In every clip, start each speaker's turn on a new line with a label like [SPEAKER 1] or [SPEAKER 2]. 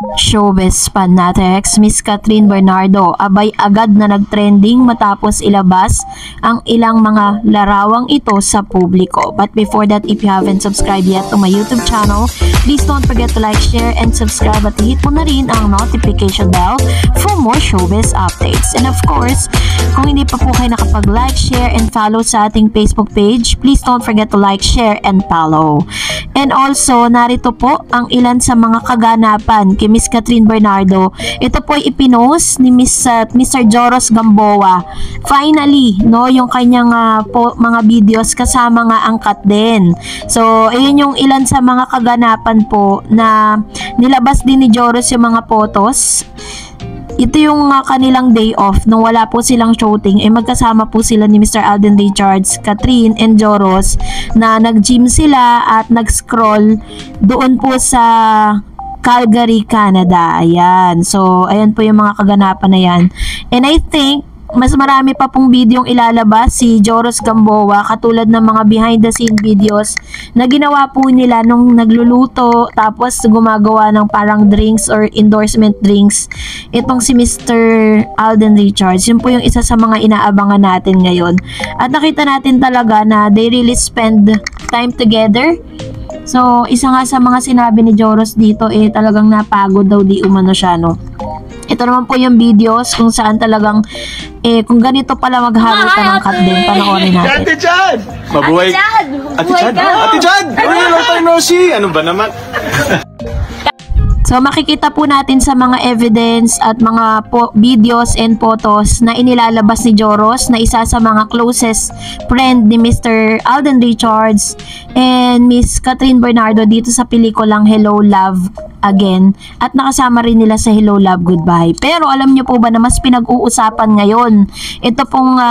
[SPEAKER 1] Showbiz fanatics, Miss Catherine Bernardo abay agad na nagtrending matapos ilabas ang ilang mga larawang ito sa publiko. But before that, if you haven't subscribed yet to my YouTube channel, please don't forget to like, share, and subscribe at hit mo na rin ang notification bell for more showbiz updates. And of course, kung hindi pa po kayo nakapag-like, share, and follow sa ating Facebook page, please don't forget to like, share, and follow. And also, narito po ang ilan sa mga kaganapan kay Miss Catherine Bernardo. Ito po ay ipinost ni Mr. Joros Gamboa. Finally, no, yung kanyang mga videos kasama nga angkat din. So, ayun yung ilan sa mga kaganapan po na nilabas din ni Joros yung mga photos. Ito yung kanilang day off nung wala po silang shooting, magkasama po sila ni Mr. Alden Richards, Catherine, and Joros na nag-gym sila at nag-scroll doon po sa Calgary, Canada. Ayan. So, ayan po yung mga kaganapan na yan. And I think mas marami pa pong videong ilalabas si Joros Gamboa, katulad ng mga behind the scene videos na ginawa po nila nung nagluluto tapos gumagawa ng parang drinks or endorsement drinks. Itong si Mr. Alden Richards, yun po yung isa sa mga inaabangan natin ngayon. At nakita natin talaga na they really spend time together. So, isa nga sa mga sinabi ni Joros dito talagang napagod daw di umano siya, no? Ito naman po yung videos kung saan talagang kung ganito pala maghalutan ng cut din, panoorin natin.
[SPEAKER 2] Ate Chad! Mabuhay! Ate Chad! Ate Chad! Long time no see! Ano ba naman?
[SPEAKER 1] So, makikita po natin sa mga evidence at mga videos and photos na inilalabas ni Joros na isa sa mga closest friend ni Mr. Alden Richards and Miss Catherine Bernardo dito sa pelikulang Hello, Love Again, at nakasama rin nila sa Hello, Love, Goodbye. Pero alam niyo po ba na mas pinag-uusapan ngayon? Ito pong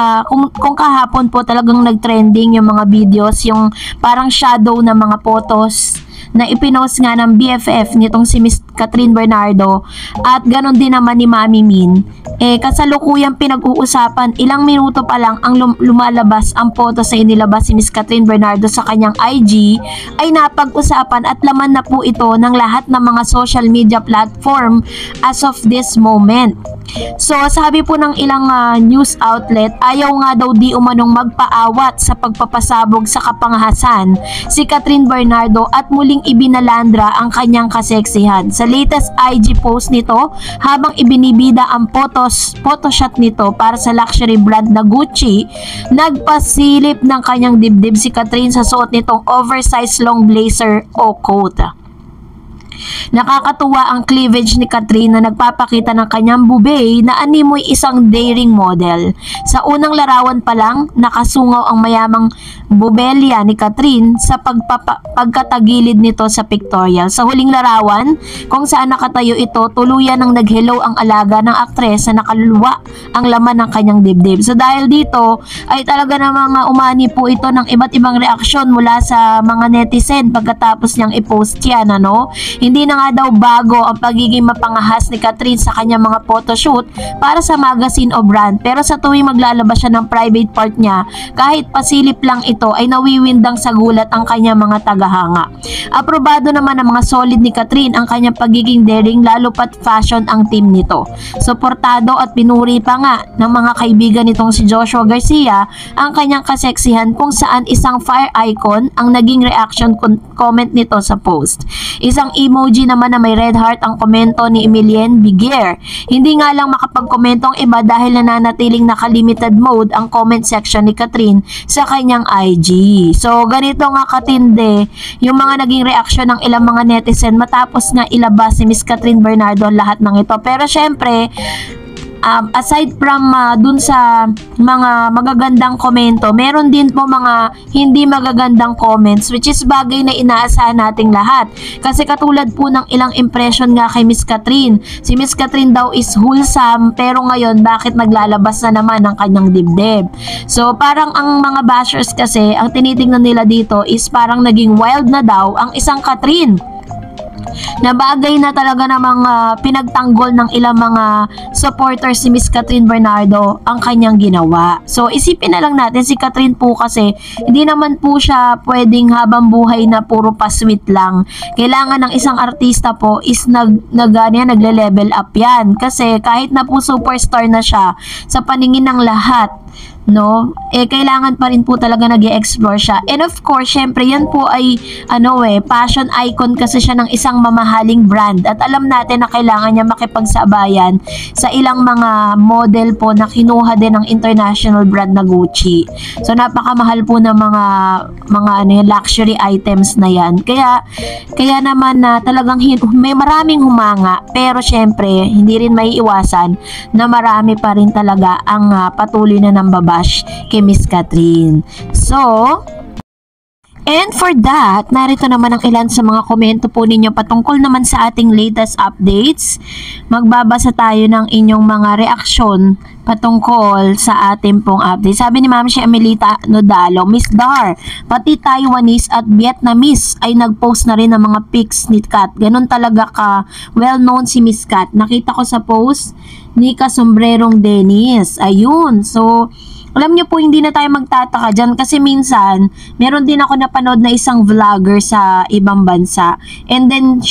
[SPEAKER 1] kung kahapon po talagang nag-trending yung mga videos, yung parang shadow na mga photos na ipinost nga ng BFF nitong si Miss Catherine Bernardo at ganon din naman ni Mami Min. Kasalukuyang pinag-uusapan, ilang minuto pa lang ang lumalabas ang photo sa inilabas si Miss Catherine Bernardo sa kanyang IG ay napag-usapan at laman na po ito ng lahat ng mga social media platform as of this moment. So, sabi po ng ilang news outlet, ayaw nga daw di umanong magpaawat sa pagpapasabog sa kapangahasan si Catherine Bernardo at muling ibinalandra ang kanyang kaseksihan. Sa latest IG post nito, habang ibinibida ang photoshoot nito para sa luxury brand na Gucci, nagpasilip ng kanyang dibdib si Catherine sa suot nitong oversized long blazer o coat. Nakakatuwa ang cleavage ni Catherine na nagpapakita ng kanyang bubay na animoy isang daring model. Sa unang larawan pa lang, nakasungaw ang mayamang bubelya ni Catherine sa pagkatagilid nito sa pictorial. Sa huling larawan, kung saan nakatayo ito, tuluyan ng naghello ang alaga ng aktres na nakaluluwa ang laman ng kanyang dibdib. So dahil dito, ay talaga namang umani po ito ng iba't ibang reaksyon mula sa mga netizen pagkatapos niyang i-post yan, ano? Hindi na nga daw bago ang pagiging mapangahas ni Catherine sa kanyang mga photoshoot para sa magazine o brand. Pero sa tuwing maglalabas siya ng private part niya, kahit pasilip lang ito ay nawiwindang sa gulat ang kanyang mga tagahanga. Aprobado naman ng mga solid ni Catherine ang kanyang pagiging daring, lalo pat fashion ang team nito. Suportado at pinuri pa nga ng mga kaibigan nitong si Joshua Garcia ang kanyang kaseksihan, kung saan isang fire icon ang naging reaction comment nito sa post. Isang emoji naman na may red heart ang komento ni Emilienne Biguer. Hindi nga lang makapag-komento ang iba dahil nananatiling naka-limited mode ang comment section ni Catherine sa kanyang IG. So, ganito nga katindi yung mga naging reaksyon ng ilang mga netizen matapos nga ilabas si Miss Catherine Bernardo lahat ng ito. Pero syempre, aside from dun sa mga magagandang komento, meron din po mga hindi magagandang comments, which is bagay na inaasahan nating lahat. Kasi katulad po ng ilang impression nga kay Miss Catherine, si Miss Catherine daw is wholesome, pero ngayon bakit naglalabas na naman ng kanyang dibdib? So parang ang mga bashers kasi, ang tinitingnan nila dito is parang naging wild na daw ang isang Catherine. na bagay na talaga namang pinagtanggol ng ilang mga supporters si Miss Catherine Bernardo ang kanyang ginawa. So isipin na lang natin, si Catherine po kasi hindi naman po siya pwedeng habang buhay na puro pasweet lang. Kailangan ng isang artista po is nagle-level up yan, kasi kahit na po superstar na siya sa paningin ng lahat, no, kailangan pa rin po talaga nag-i-explore siya. And of course, syempre yan po ay fashion icon kasi siya ng isang mamahaling brand, at alam natin na kailangan niya makipagsabayan sa ilang mga model po na kinuha din ng international brand na Gucci. So napakamahal po ng mga luxury items na yan. Kaya naman na talagang may maraming humanga, pero syempre hindi rin may iwasan na marami pa rin talaga ang patuloy na nambabash kay Miss Catherine. So, and for that, narito naman ang ilan sa mga komento po ninyo patungkol naman sa ating latest updates. Magbabasa tayo ng inyong mga reaksyon patungkol sa ating pong update. Sabi ni Ma'am si Amelita Nodalo, Miss Dar, pati Taiwanese at Vietnamese ay nag-post na rin ng mga pics ni Kat. Ganun talaga ka well-known si Miss Kat. Nakita ko sa post ni Kasombrerong Dennis. Ayun. So, alam niyo po, hindi na tayo magtataka dyan kasi minsan, meron din ako napanood na isang vlogger sa ibang bansa. And then,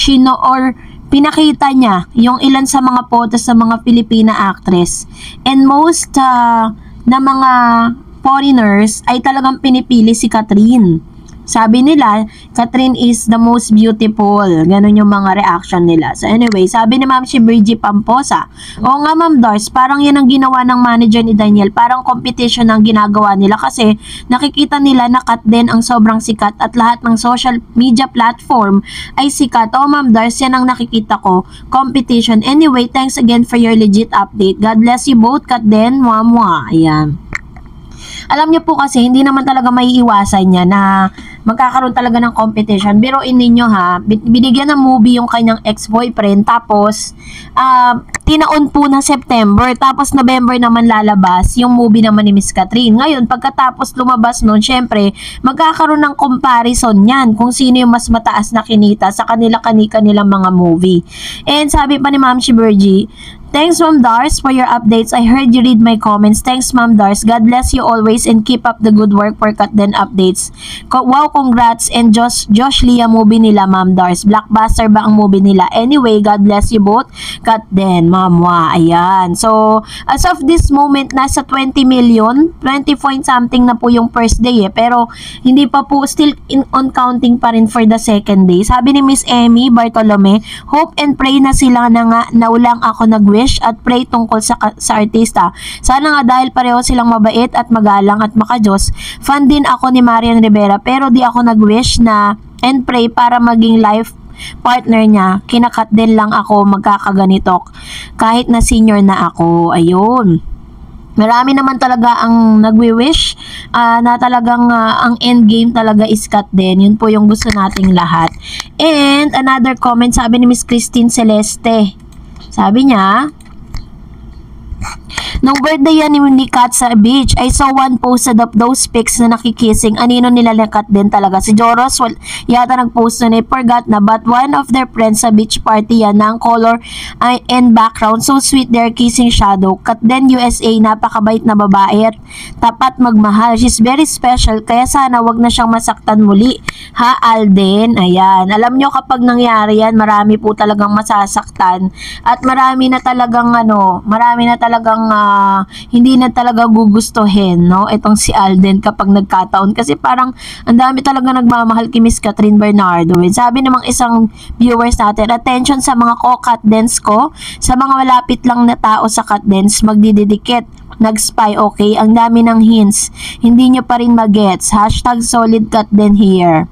[SPEAKER 1] pinakita niya yung ilan sa mga photos sa mga Filipina actress. And most na mga foreigners ay talagang pinipili si Catherine. Sabi nila, Catherine is the most beautiful. Ganon yung mga reaction nila. So anyway, sabi ni Ma'am si Bridgie Pamposa, oo nga Ma'am Dars, parang yan ang ginawa ng manager ni Daniel. Parang competition ang ginagawa nila kasi nakikita nila na Kat din ang sobrang sikat at lahat ng social media platform ay sikat. Oo Ma'am Dars, yan ang nakikita ko. Competition. Anyway, thanks again for your legit update. God bless you both, Kat din. Mwah. Ayan. Alam niyo po kasi, hindi naman talaga may iwasan niya na magkakaroon talaga ng competition. Biruin ninyo ha, binigyan ng movie yung kanyang ex-boyfriend, tapos tinaon po na September, tapos November naman lalabas yung movie naman ni Miss Catherine. Ngayon, pagkatapos lumabas nun, syempre, magkakaroon ng comparison yan kung sino yung mas mataas na kinita sa kanilang mga movie. And sabi pa ni Ma'am Shibergie, thanks Ma'am Dars for your updates. I heard you read my comments. Thanks Ma'am Dars. God bless you always and keep up the good work for Kat Den updates. Wow, congrats. And Josh Lia movie nila Ma'am Dars. Blockbuster ba ang movie nila? Anyway, God bless you both. Kat Den, Ma'am Wa. Ayan. So, as of this moment, nasa 20 million, 20 point something na po yung first day pero hindi pa po, still on counting pa rin for the second day. Sabi ni Miss Emmy Bartolome, hope and pray na sila na nga na ulang ako nag-wish at pray tungkol sa artista. Sana nga dahil pareho silang mabait at magalang at makajos. Fan din ako ni Marian Rivera pero di ako nag-wish na and pray para maging life partner niya. Kinakat din lang ako magkakaganito kahit na senior na ako. Ayun. Marami naman talaga ang nagwi-wish na talagang ang end game talaga is Kat din. Yun po yung gusto nating lahat. And another comment, sabi ni Miss Christine Celeste. Sabi niya, nung birthday yan ni Kat sa beach, I saw one posted of those pics na nakikissing. Anino nila ni Kat din talaga. Si Joros, yata nag-post na forgot na, but one of their friends sa beach party yan na ang color and background. So sweet, they're kissing shadow. Kat din USA, napakabait na babae at tapat magmahal. She's very special, kaya sana wag na siyang masaktan muli. Ha, Alden? Ayan. Alam nyo, kapag nangyari yan, marami po talagang masasaktan. At marami na talagang hindi na talaga gugustuhin, no? Itong si Alden kapag nagkataon. Kasi parang ang dami talaga nagmamahal kay Miss Catherine Bernardo. And sabi namang isang viewers natin, attention sa mga Kat Dance ko, sa mga malapit lang na tao sa Kat Dance, magdididikit. Nag-spy, okay? Ang dami ng hints. Hindi nyo pa rin magets. Hashtag solid Kat Den here.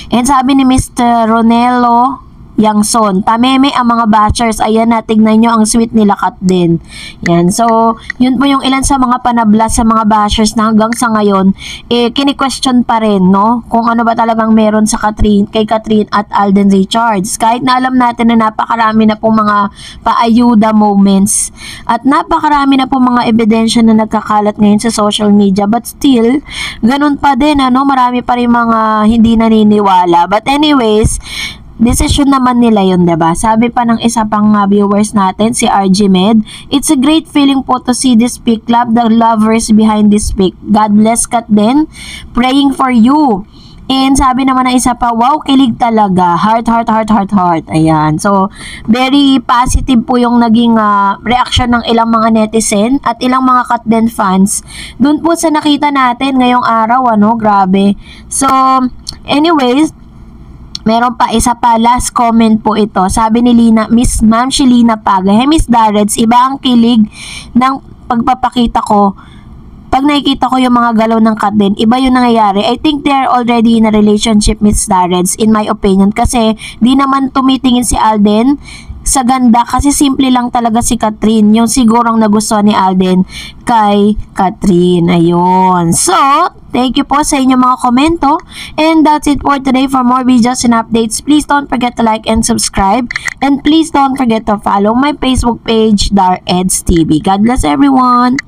[SPEAKER 1] And sabi ni Mr. Ronelo Yangson, tameme ang mga bashers. Ayan na, tignan nyo ang sweet nila Kat din. Yan. So, yun po yung ilan sa mga panablas sa mga bashers na hanggang sa ngayon, kini-question pa rin, no? Kung ano ba talagang meron sa kay Catherine at Alden Richards. Kahit na alam natin na napakarami na pong mga paayuda moments at napakarami na pong mga ebidensya na nagkakalat ngayon sa social media. But still, ganun pa din, ano? Marami pa rin mga hindi naniniwala. But anyways, Desisyon naman nila yun, diba? Sabi pa ng isa pang viewers natin, si RG Med, it's a great feeling po to see this pic club, the lovers behind this pic. God bless Kat din. Praying for you. And sabi naman ng isa pa, wow, kilig talaga. Heart, heart, heart, heart, heart. Ayan. So, very positive po yung naging reaction ng ilang mga netizen at ilang mga Kat din fans. Doon po sa nakita natin ngayong araw, ano, grabe. So, anyways, meron pa isa pa, last comment po ito. Sabi ni Lina, Miss Ma'am Shelina Paga, hey Miss Darrets, iba ang kilig ng pagpapakita ko. Pag nakikita ko yung mga galaw ng Kat din, iba yung nangyayari. I think they're already in a relationship, Miss Darrets, in my opinion. Kasi di naman tumitingin si Alden sa ganda kasi simple lang talaga si Catherine. Yung sigurong nagustuhan ni Alden kay Catherine. Ayun. So, thank you po sa inyong mga komento. And that's it for today. For more videos and updates, please don't forget to like and subscribe. And please don't forget to follow my Facebook page, Dar Eds TV. God bless everyone.